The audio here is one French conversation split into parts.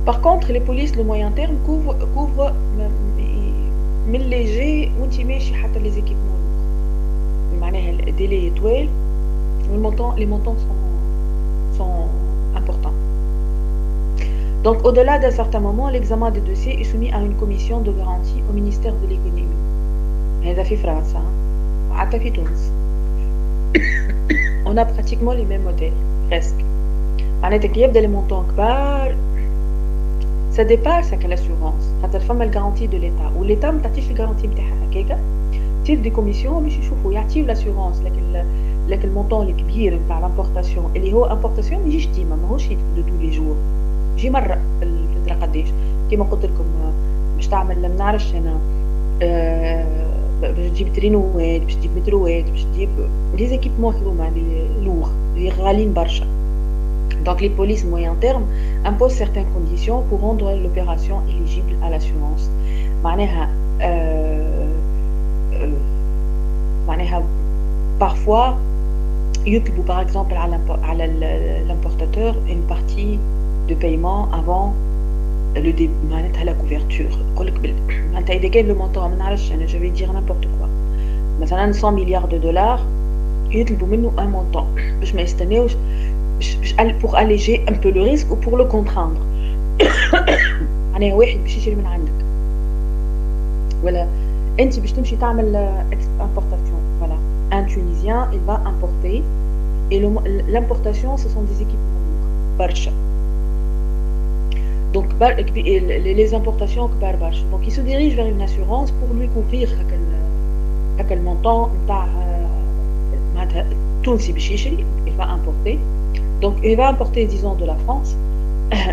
Par contre, les polices le moyen terme couvrent من léger وانت ماشي حتى les équipements lourds. معناها الديلي طويل les montants sont importants. Donc, au-delà d'un certain moment, l'examen des dossiers est soumis à une commission de garantie au ministère de l'économie. هذا في فرنسا وحتى في تونس. On a pratiquement les mêmes modèles, presque. معناتها كي يبدا les montants كبار ça dépasse l'assurance. خاطر فما الجارانتي دو ليتا والليتا ما تعطيش الجارانتي نتاعها هكاكا. تصير دي كوميسيون باش يشوفوا يعطيو لاسيورونس لكن المونطون الكبير نتاع لامبورطاسيون اللي هو امبورطاسيون ما يجيش ديما ماهوش دو تو لي جور يجي مره في الفتره قداش كيما قلت لكم باش تعمل ما نعرفش انا باش تجيب ترينوات باش تجيب متروات باش تجيب لي زيكيبمون هذوما لي لوغ لي غاليين برشا. Donc les polices moyen terme imposent certaines conditions pour rendre l'opération éligible à l'assurance. معناها parfois يطلبوا par exemple على l'importateur une partie de paiement avant le début معناتها la couverture. يقول لك معناتها إذا كان le montant ما نعرفش أنا je vais dire n'importe quoi مثلا 100 milliards de dollars يطلبوا منه un montant باش ما يستناوش pour alléger un peu le risque ou pour le contraindre. معناها واحد باش يشري من عندك ولا انت باش تمشي تعمل importation. Voilà, un Tunisien il va importer et l'importation ce sont des équipements lourds برشا. Donc les importations كبار برشا. Donc il se dirige vers une assurance pour lui couvrir هكا المونطون نتاع معناتها تونسي باش يشري il va importer. Donc il va importer disons de la France.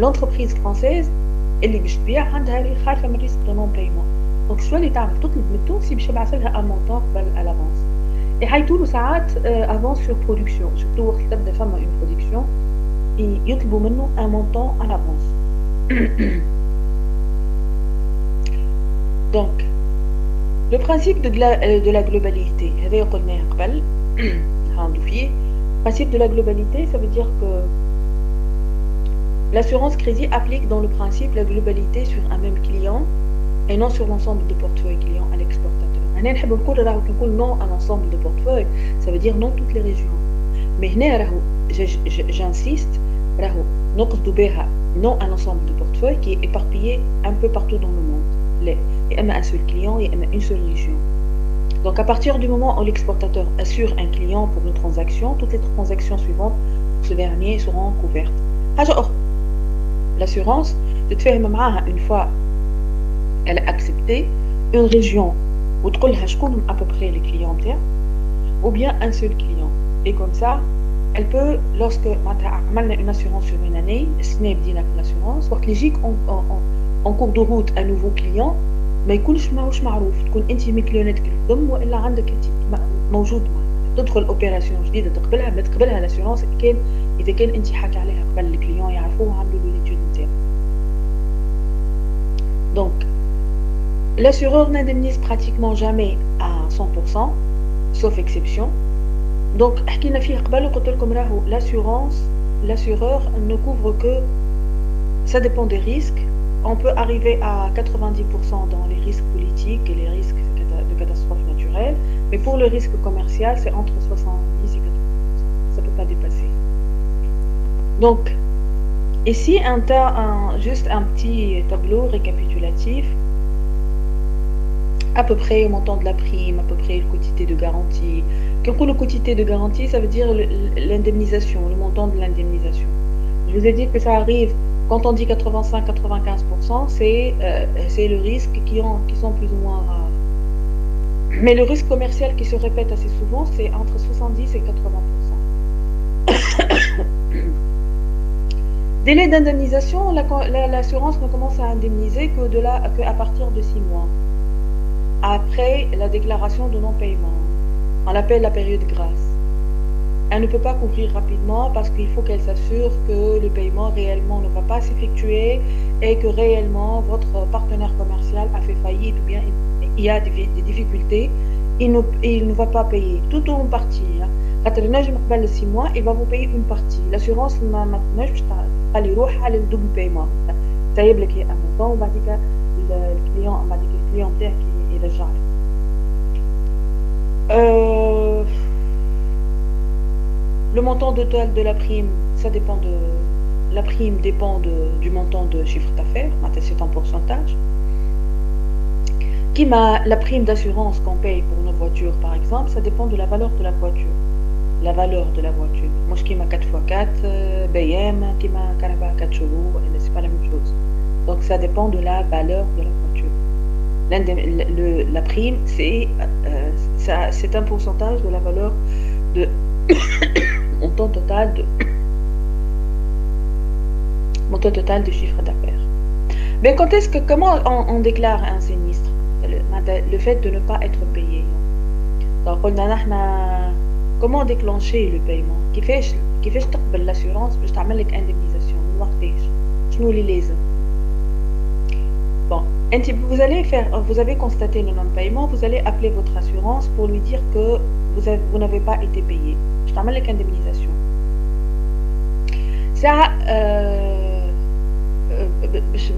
L'entreprise française اللي باش تبيع عندها اللي خايفه من ريسك دو نون بايمون. دونك شو اللي تعمل تطلب من التونسي باش يبعث لها ان مونطون قبل الافونس يحيطوا له ساعات افونس سور برودكسيون سورتو وقت تبدا فما اون برودكسيون يطلبوا منه ان مونطون ان افونس. دونك لو برانسيب دو لا globalité هذا قلناه قبل نعاودوا فيه. Principe de la globalité, ça veut dire que l'assurance crédit applique dans le principe la globalité sur un même client et non sur l'ensemble des portefeuilles clients à l'exportateur. أنا نحب نقول non à l'ensemble des portefeuilles, ça veut dire non toutes les régions. Mais هنا راهو j'insiste راهو نقصد بها non à l'ensemble des portefeuilles qui est éparpillé un peu partout dans le monde. Il y a un seul client, il y a une seule région. Donc à partir du moment où l'exportateur assure un client pour une transaction, toutes les transactions suivantes pour ce dernier seront couvertes. L'assurance, une fois elle a accepté une région où à peu près les clients ou bien un seul client. Et comme ça, elle peut, lorsque on a une assurance sur une année, l'assurance, en cours de route un nouveau client, ما يكونش ماهوش معروف تكون انت مكليوناتك القدم والا عندك انت موجود تدخل اوبيراسيون جديده تقبلها ما تقبلها لاسيورونس اذا كان انت حكى عليها قبل الكليون يعرفوه وعملوا له ليتود نتاعو. دونك l'assureur n'indemnise pratiquement jamais à 100% sauf exception. Donc حكينا فيه قبل وقلت لكم راهو l'assureur ne couvre que ça dépend des risques. On peut arriver à 90% dans les risques politiques et les risques de catastrophes naturelles, mais pour le risque commercial, c'est entre 70 et 80%. Ça ne peut pas dépasser. Donc, ici, juste un petit tableau récapitulatif. À peu près le montant de la prime, à peu près le quotité de garantie. Quand le quotité de garantie, ça veut dire l'indemnisation, le montant de l'indemnisation. Je vous ai dit que ça arrive. Quand on dit 85-95%, c'est le risque qui sont plus ou moins rares. Mais le risque commercial qui se répète assez souvent, c'est entre 70 et 80%. Délai d'indemnisation, l'assurance ne commence à indemniser qu'à partir de 6 mois. Après la déclaration de non-paiement. On l'appelle la période grasse. Elle ne peut pas couvrir rapidement parce qu'il faut qu'elle s'assure que le paiement réellement ne va pas s'effectuer et que réellement votre partenaire commercial a fait faillite ou bien il y a des difficultés, il ne va pas payer tout ou une partie. Quand le نجم قبل 6 mois, il va vous payer une partie. L'assurance ما تنجمش تخلي روحها للدبل paiement. سايب لك هي un montant وبعديك الclient بعديك الclient بتاعك يرجع لك. Heu, le montant total de la prime, ça dépend de la prime dépend du montant de chiffre d'affaires, معناتها c'est un pourcentage. كيما la prime d'assurance qu'on paye pour nos voitures par exemple, ça dépend de la valeur de la voiture. La valeur de la voiture. مش كيما 4x4 BM كيما كهرباء 4 chevaux c'est pas la même chose. Donc ça dépend de la valeur de la voiture. La prime, c'est un pourcentage de la valeur de montant total de montant total de chiffre d'affaires. Mais quand est-ce que comment on déclare un sinistre? Le fait de ne pas être payé. Donc قلنا نحنا comment déclencher le paiement? كيفاش تقبل l'assurance باش تعمل لك indemnisation من وقتاش؟ شنو اللي لازم؟ Bon, vous avez constaté le non-paiement, vous allez appeler votre assurance pour lui dire que vous n'avez pas été payé. Je t'amène les indemnisation. Ça,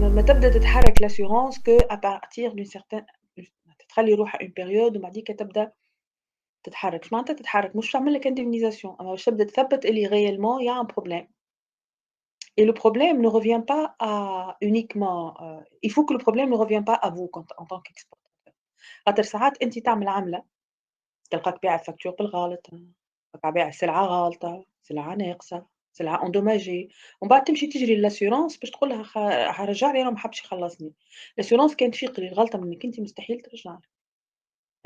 ما تبدأ تتحرك l'assurance que à partir d'une certaine تخلي روحها une période وبعديك تبدأ تتحرك. شو معناتها تتحرك؟ مش تعمل لك indemnisation، أما باش تبدأ تثبت اللي réellement il y a un problème. Et le problème ne revient pas à uniquement il faut que le problème ne revient pas à vous en tant qu'exportateur. خاطر ساعات أنتِ تعمل عملة تلقاك بايع الفاكتور بالغلط، تلقاك بايع سلعة غالطة، سلعة ناقصة، سلعة endommagée، ومن بعد تمشي تجري للassurance باش تقول لها حيرجع لي أنا ما حبش يخلصني. الassurance كان تفيق لي الغلطة منِك أنتِ مستحيل ترجع لك.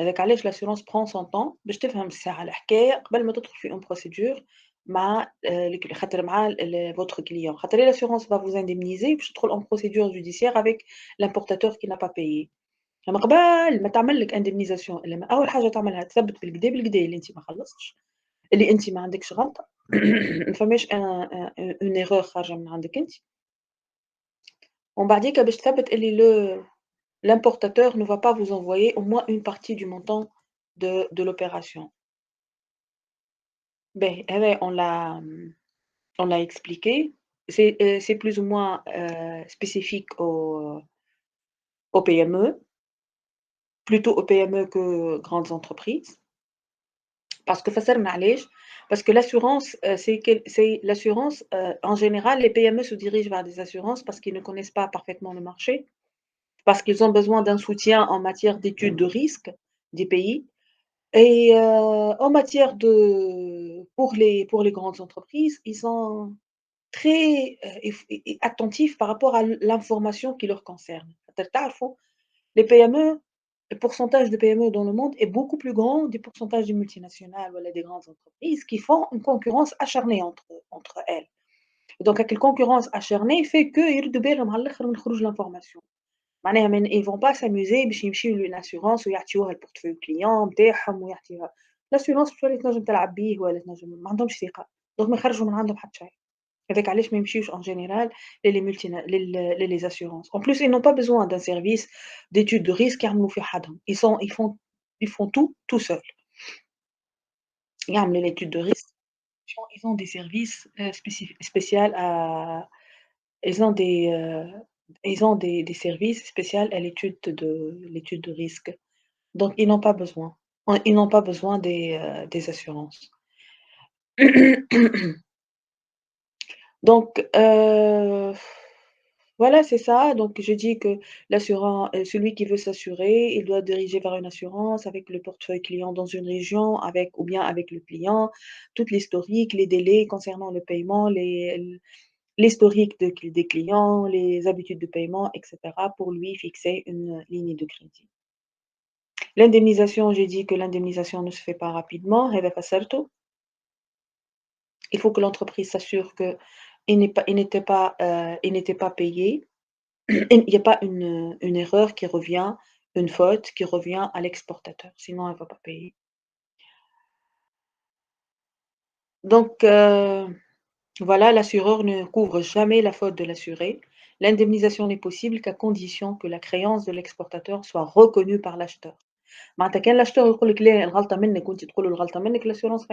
هذاك علاش l'assurance prend son temps باش تفهم الساعة الحكاية قبل ما تدخل في une procédure مع خاطر مع votre client. خاطر l'assurance va vous indemniser باش تدخل en procédure judiciaire avec l'importateur qui n'a pas payé. أما قبل ما تعمل لك indemnisation أول حاجة تعملها تثبت بالكدا اللي أنتِ ما خلصتش، اللي أنتِ ما عندكش غلطة، ما فماش une erreur خارجة من عندك أنتِ، ومن بعديكا باش تثبت اللي l'importateur ne va pas vous envoyer au moins une partie du montant de l'opération. باهي هذا on l'a expliqué. C'est plus ou moins spécifique aux PME, plutôt aux PME que grandes entreprises. Parce que فسرنا علاش؟ Parce que l'assurance, c'est l'assurance, en général, les PME se dirigent vers des assurances parce qu'ils ne connaissent pas parfaitement le marché, parce qu'ils ont besoin d'un soutien en matière d'études de risque des pays et en matière de pour les grandes entreprises, ils sont très, attentifs par rapport à l'information qui leur concerne. خاطر تعرفوا les PME, le pourcentage de PME dans le monde est beaucoup plus grand du pourcentage des multinationales ou des grandes entreprises qui font une concurrence acharnée entre elles. Et donc cette concurrence acharnée fait que يردوا بالهم على الآخر من خروج l'information. معناها ils vont pas s'amuser باش يمشيو للassurance ويعطيوها الportefeuille client نتاعهم ويعطيوها l'assurance مش ولا تنجم تلعب بيه ولا تنجم ما عندهمش ثقة، دونك ما يخرجوا من عندهم حتى شيء. هذاك علاش ما يمشيوش en général les assurances. En plus, ils n'ont pas besoin d'un service d'études de risque يعملوا في حدهم. Ils font tout seuls. يعملوا l'étude de risque. Ils ont des services spécial à ils ont des services spéciaux à l'étude de risque. Donc ils n'ont pas besoin. Ils n'ont pas besoin des assurances. Donc voilà, c'est ça. Donc je dis que celui qui veut s'assurer, il doit diriger vers une assurance avec le portefeuille client dans une région, ou bien avec le client, toute l'historique, les délais concernant le paiement, l'historique des clients, les habitudes de paiement, et cetera, pour lui fixer une ligne de crédit. L'indemnisation, j'ai dit que l'indemnisation ne se fait pas rapidement. هذا فسرته. Il faut que l'entreprise s'assure qu'il n'était pas payé. Il n'y a pas une erreur qui revient, une faute qui revient à l'exportateur, sinon elle ne va pas payer. Donc voilà, l'assureur ne couvre jamais la faute de l'assuré. L'indemnisation n'est possible qu'à condition que la créance de l'exportateur soit reconnue par l'acheteur. معناتها كان l'acheteur يقول لك لا الغلطة منك وأنتِ تقول له الغلطة منك l'assurance